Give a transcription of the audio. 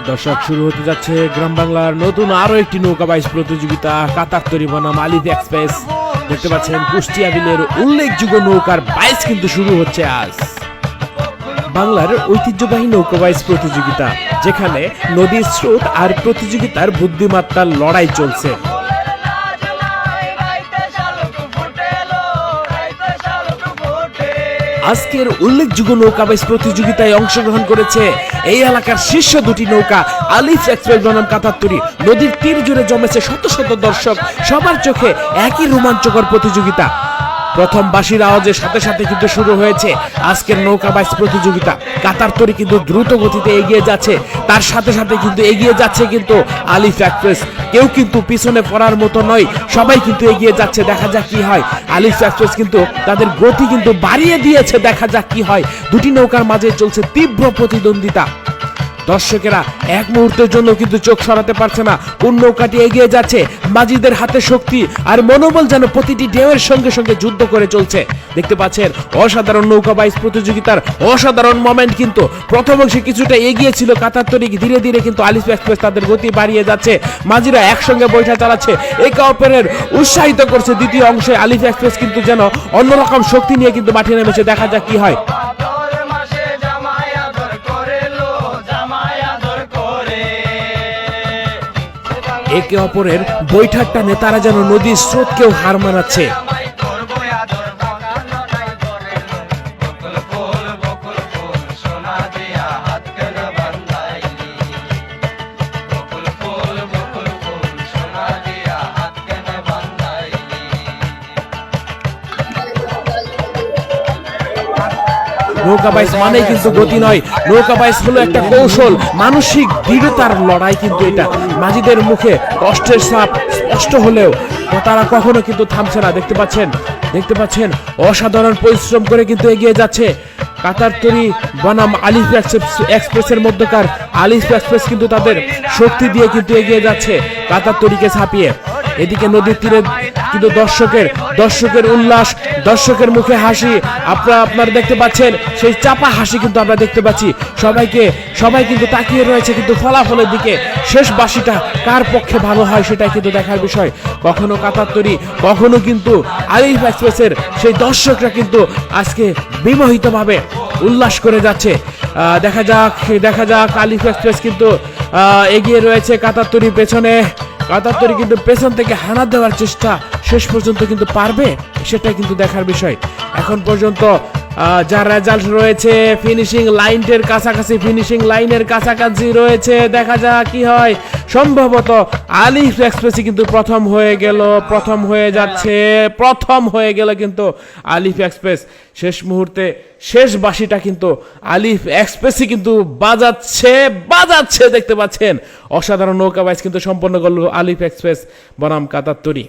দর্শক, শুরু হতে যাচ্ছে গ্রাম বাংলার নতুন আরো একটি নৌকা বাইচ প্রতিযোগিতা কাতার তৈরি বনাম আলিফ এক্সপ্রেস। দেখতে পাচ্ছেন কুষ্টিয়া বিলের উল্লেখযোগ্য নৌকার বাইচ কিন্তু শুরু হচ্ছে আজ। বাংলার ঐতিহ্যবাহী নৌকা বাইচ প্রতিযোগিতা, যেখানে নদীর স্রোত আর প্রতিযোগিতার বুদ্ধিমত্তার লড়াই চলছে। আজকের উল্লেখযোগ্য নৌকা বাইচ প্রতিযোগিতায় অংশগ্রহণ করেছে এই এলাকার শীর্ষ দুটি নৌকা আলিফ এক্সপ্রেস বনাম কাতার তৈরি। নদীর তীর জুড়ে জমেছে শত শত দর্শক, সবার চোখে একই রোমাঞ্চকর প্রতিযোগিতা। প্রথম বাঁশির আওয়াজের সাথে সাথে কিন্তু শুরু হয়েছে আজকের নৌকা বাইচ প্রতিযোগিতা। কাতার তৈরি কিন্তু দ্রুত গতিতে এগিয়ে যাচ্ছে, তার সাথে সাথে কিন্তু এগিয়ে যাচ্ছে কিন্তু আলিফ এক্সপ্রেস। কেউ কিন্তু পিছনে পড়ার মতো নয়, সবাই কিন্তু এগিয়ে যাচ্ছে। দেখা যাক কি হয়। আলিফ এক্সপ্রেস কিন্তু তাদের গতি কিন্তু বাড়িয়ে দিয়েছে, দেখা যাক কি হয়। দুটি নৌকার মাঝে চলছে তীব্র প্রতিদ্বন্দ্বিতা। দর্শকেরা এক মুহূর্তের জন্য কিন্তু চোখ সরাতে পারছে না কোন নৌকাটি এগিয়ে যাচ্ছে। মাঝিদের হাতে শক্তি আর মনোবল যেন প্রতিটি ঢেউয়ের সঙ্গে সঙ্গে যুদ্ধ করে চলছে। দেখতে পাচ্ছেন অসাধারণ নৌকা বাইচ প্রতিযোগিতার অসাধারণ মোমেন্ট। কিন্তু প্রথম অংশে কিছুটা এগিয়ে ছিল কাতার তৈরি, ধীরে ধীরে কিন্তু আলিফ এক্সপ্রেস তাদের গতি বাড়িয়ে যাচ্ছে। মাঝিরা একসঙ্গে বৈঠা চালাচ্ছে, একে অপরের উৎসাহিত করছে। দ্বিতীয় অংশে আলিফ এক্সপ্রেস কিন্তু যেন অন্যরকম শক্তি নিয়ে কিন্তু মাঠে নেমেছে। দেখা যাক কি হয়। একে অপরের বৈঠক টানে তারা যেন নদীর স্রোতকেও হার মানাচ্ছে। নৌকা বাইচ মানেই কিন্তু গতি নয়, নৌকা বাইচ হলো একটা কৌশল, মানসিক দৃঢ়তার লড়াই। কিন্তু এটা মাঝিদের মুখে কষ্টের ছাপ স্পষ্ট হলেও তারা কখনো কিন্তু থামছে না। দেখতে পাচ্ছেন অসাধারণ পরিশ্রম করে কিন্তু এগিয়ে যাচ্ছে কাতার তৈরি বনাম আলিফ এক্সপ্রেসের মধ্যকার। আলিফ এক্সপ্রেস কিন্তু তাদের শক্তি দিয়ে কিন্তু এগিয়ে যাচ্ছে কাতার তৈরিকে ছাপিয়ে। এদিকে নদীর তীরে কিন্তু দর্শকের উল্লাস, দর্শকের মুখে হাসি আপনারা দেখতে পাচ্ছেন। সেই চাপা হাসি কিন্তু আমরা দেখতে পাচ্ছি। সবাই কিন্তু তাকিয়ে রয়েছে কিন্তু ফলাফলের দিকে। শেষ বাঁশিটা কার পক্ষে ভালো হয় সেটাই কিন্তু দেখার বিষয়। কখনো কাতার তৈরি, কখনো কিন্তু আলিফ এক্সপ্রেসের সেই দর্শকরা কিন্তু আজকে বিমোহিতভাবে উল্লাস করে যাচ্ছে। দেখা যাক আলিফ এক্সপ্রেস কিন্তু এগিয়ে রয়েছে কাতার তৈরির পেছনে। কাতার তৈরি কিন্তু পেছন থেকে হানা দেওয়ার চেষ্টা, শেষ পর্যন্ত কিন্তু পারবে সেটাই কিন্তু দেখার বিষয়। এখন পর্যন্ত যা রেজাল্ট রয়েছে ফিনিশিং লাইনের কাছাকাছি রয়েছে। দেখা যাক কি হয়। সম্ভবত আলিফ এক্সপ্রেসই কিন্তু প্রথম হয়ে গেল কিন্তু আলিফ এক্সপ্রেস। শেষ মুহূর্তে শেষ বাঁশিটা কিন্তু আলিফ এক্সপ্রেসই কিন্তু বাজাচ্ছে। দেখতে পাচ্ছেন অসাধারণ নৌকা বাইচ কিন্তু সম্পন্ন করলো আলিফ এক্সপ্রেস বনাম কাতার তৈরি।